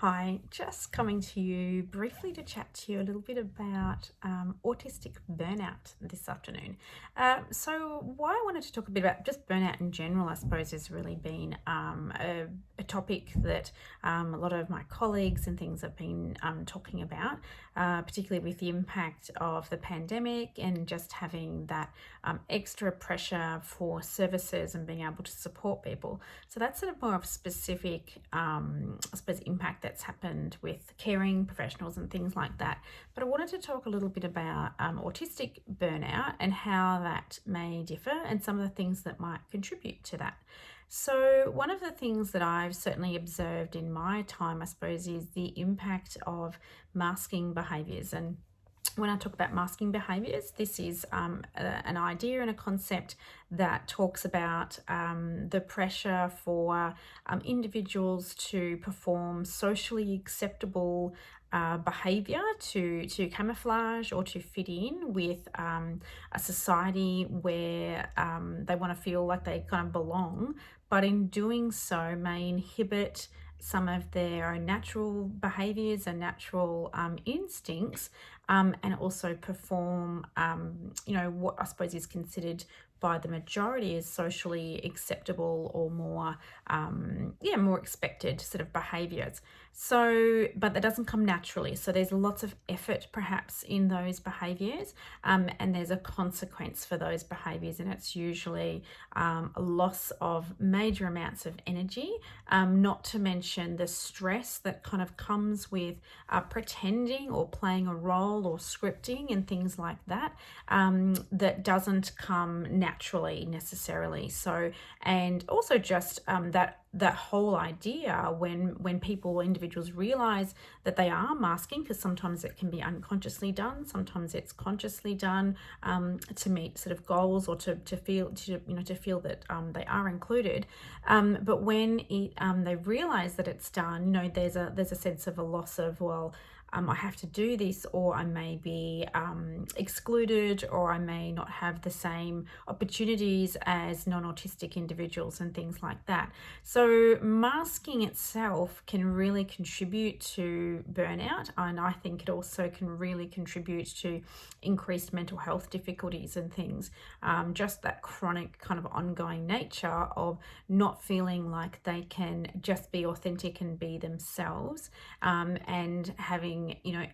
Hi, just coming to you briefly to chat to you a little bit about autistic burnout this afternoon. Why I wanted to talk a bit about just burnout in general, I suppose, has really been a topic that a lot of my colleagues and things have been talking about, particularly with the impact of the pandemic and just having that extra pressure for services and being able to support people. So that's sort of more of a specific, I suppose, impact that's happened with caring professionals and things like that. But I wanted to talk a little bit about autistic burnout and how that may differ and some of the things that might contribute to that. So, one of the things that I've certainly observed in my time, I suppose, is the impact of masking behaviours. And when I talk about masking behaviours, this is an idea and a concept that talks about the pressure for individuals to perform socially acceptable behaviour to camouflage or to fit in with a society where they want to feel like they kind of belong, but in doing so may inhibit some of their own natural behaviours and natural instincts, and also perform, what I suppose is considered by the majority as socially acceptable or more expected sort of behaviours. So, but that doesn't come naturally. So there's lots of effort perhaps in those behaviours, and there's a consequence for those behaviours, and it's usually a loss of major amounts of energy, not to mention the stress that kind of comes with pretending or playing a role or scripting and things like that, that doesn't come naturally necessarily. So, and also just that whole idea when people or individuals realize that they are masking, because sometimes it can be unconsciously done, sometimes it's consciously done, to meet sort of goals or to feel that they are included, but when they realize that it's done, there's a sense of a loss of, well, I have to do this, or I may be excluded, or I may not have the same opportunities as non-autistic individuals and things like that. So masking itself can really contribute to burnout, and I think it also can really contribute to increased mental health difficulties and things. Just that chronic kind of ongoing nature of not feeling like they can just be authentic and be themselves, and having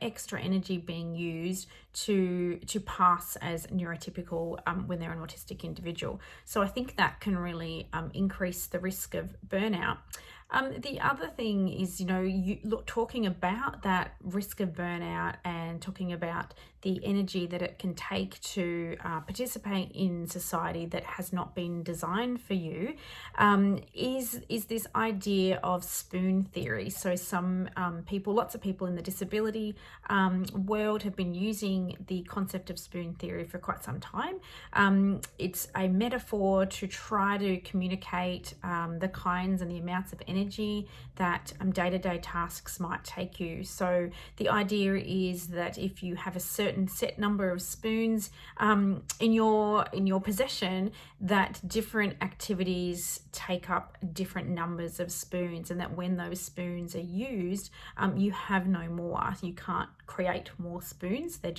extra energy being used to pass as neurotypical when they're an autistic individual. So I think that can really increase the risk of burnout. The other thing is, talking about that risk of burnout and talking about the energy that it can take to participate in society that has not been designed for you, is this idea of spoon theory. So some people, lots of people in the disability world have been using the concept of spoon theory for quite some time. It's a metaphor to try to communicate the kinds and the amounts of energy that day-to-day tasks might take you. So the idea is that if you have a certain set number of spoons in your possession, that different activities take up different numbers of spoons, and that when those spoons are used, you have no more. You can't create more spoons. They're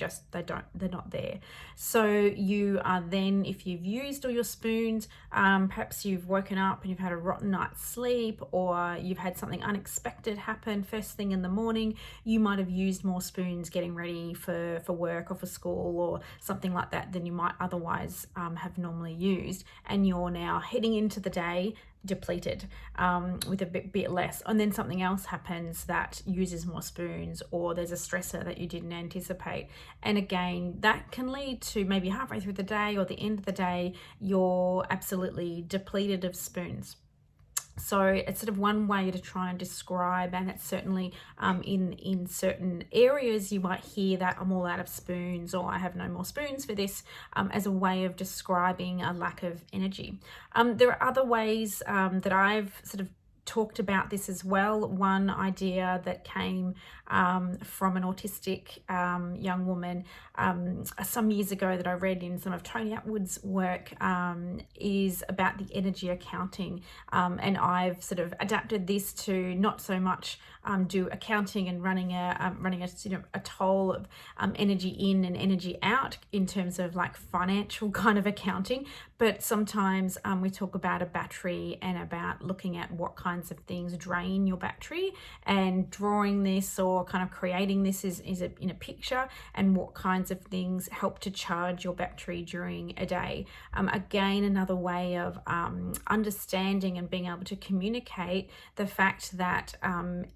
not there. So you are then, if you've used all your spoons, perhaps you've woken up and you've had a rotten night's sleep, or you've had something unexpected happen first thing in the morning, you might have used more spoons getting ready for work or for school or something like that than you might otherwise have normally used, and you're now heading into the day depleted, with a bit less, and then something else happens that uses more spoons, or there's a stressor that you didn't anticipate, and again that can lead to maybe halfway through the day or the end of the day you're absolutely depleted of spoons. So it's sort of one way to try and describe, and it's certainly in certain areas you might hear that I'm all out of spoons, or I have no more spoons for this, as a way of describing a lack of energy. There are other ways that I've sort of talked about this as well. One idea that came from an autistic young woman some years ago that I read in some of Tony Attwood's work is about the energy accounting, and I've sort of adapted this to not so much do accounting and running a toll of energy in and energy out in terms of like financial kind of accounting, but sometimes we talk about a battery and about looking at what kinds of things drain your battery and drawing this or kind of creating this in a picture, and what kinds of things help to charge your battery during a day. Again, another way of understanding and being able to communicate the fact that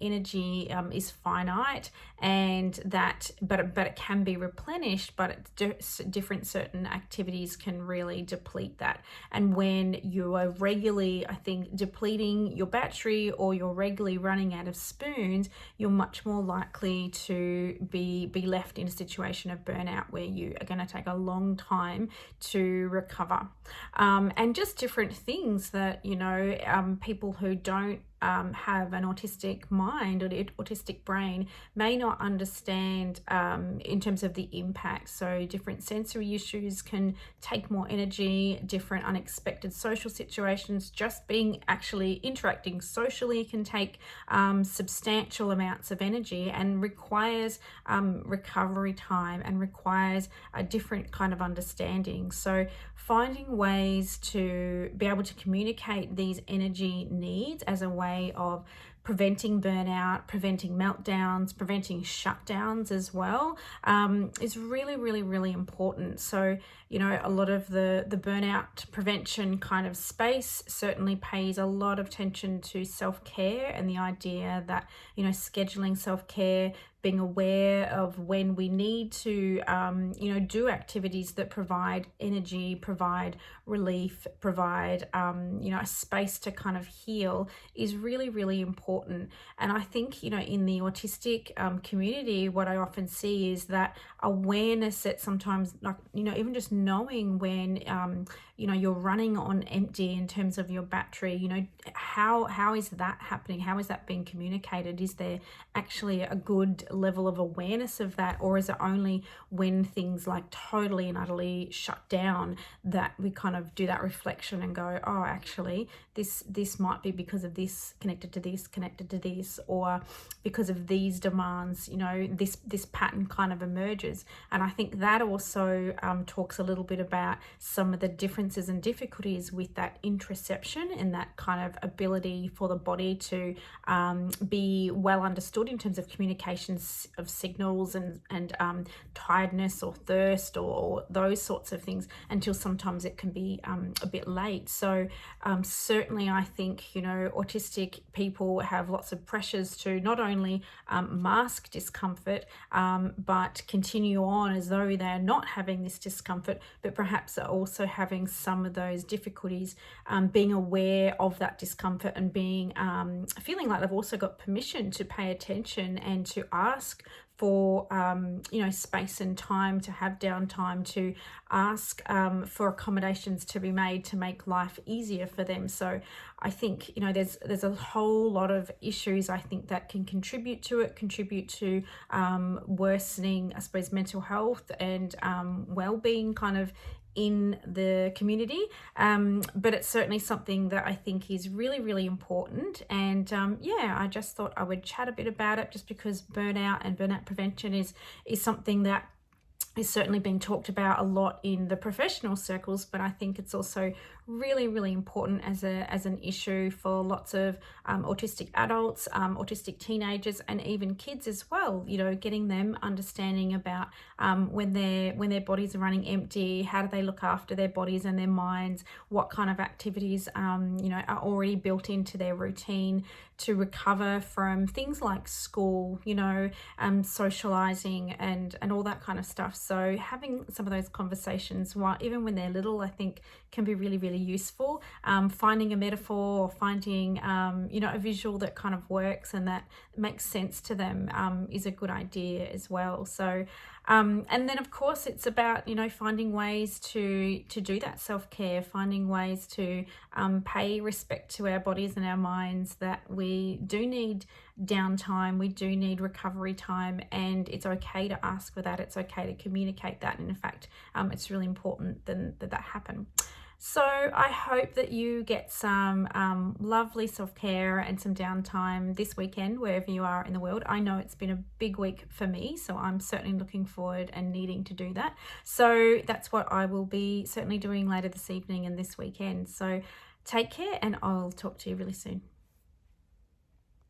energy is finite, and that but it can be replenished, but different certain activities can really deplete that. And when you are regularly, I think, depleting your battery, or you're regularly running out of spoons, you're much more likely to be left in a situation of burnout where you are going to take a long time to recover. And just different things that, people who don't have an autistic mind or autistic brain may not understand in terms of the impact. So different sensory issues can take more energy, different unexpected social situations, just being actually interacting socially can take substantial amounts of energy and requires recovery time and requires a different kind of understanding. So finding ways to be able to communicate these energy needs as a way of preventing burnout, preventing meltdowns, preventing shutdowns as well, is really, really, really important. So, a lot of the burnout prevention kind of space certainly pays a lot of attention to self-care and the idea that, scheduling self-care, being aware of when we need to, do activities that provide energy, provide relief, provide, a space to kind of heal is really, really important. And I think, in the autistic community, what I often see is that awareness that sometimes, like, even just knowing when, you're running on empty in terms of your battery, how is that happening? How is that being communicated? Is there actually a good level of awareness of that, or is it only when things like totally and utterly shut down that we kind of do that reflection and go, oh, actually this might be because of this connected to this, or because of these demands, this pattern kind of emerges. And I think that also talks a little bit about some of the differences and difficulties with that interoception and that kind of ability for the body to be well understood in terms of communications of signals and tiredness or thirst or those sorts of things, until sometimes it can be a bit late. So certainly I think, autistic people have lots of pressures to not only mask discomfort, but continue on as though they're not having this discomfort, but perhaps are also having some of those difficulties being aware of that discomfort and being feeling like they've also got permission to pay attention and to ask for space and time, to have downtime, to ask for accommodations to be made to make life easier for them. So I think there's a whole lot of issues I think that can contribute to worsening, I suppose, mental health and well-being kind of in the community, but it's certainly something that I think is really, really important. And I just thought I would chat a bit about it, just because burnout and burnout prevention is something that is certainly being talked about a lot in the professional circles, but I think it's also really, really important as an issue for lots of autistic adults, autistic teenagers, and even kids as well. Getting them understanding about when their bodies are running empty, how do they look after their bodies and their minds, what kind of activities are already built into their routine to recover from things like school, socializing and all that kind of stuff. So having some of those conversations, even when they're little, I think can be really, really really useful. Finding a metaphor or finding, a visual that kind of works and that makes sense to them is a good idea as well. So, and then of course it's about, finding ways to do that self-care, finding ways to pay respect to our bodies and our minds, that we do need downtime, we do need recovery time, and it's okay to ask for that, it's okay to communicate that, and in fact it's really important that happen. So I hope that you get some lovely self-care and some downtime this weekend, wherever you are in the world. I know it's been a big week for me, so I'm certainly looking forward and needing to do that. So that's what I will be certainly doing later this evening and this weekend. So take care, and I'll talk to you really soon.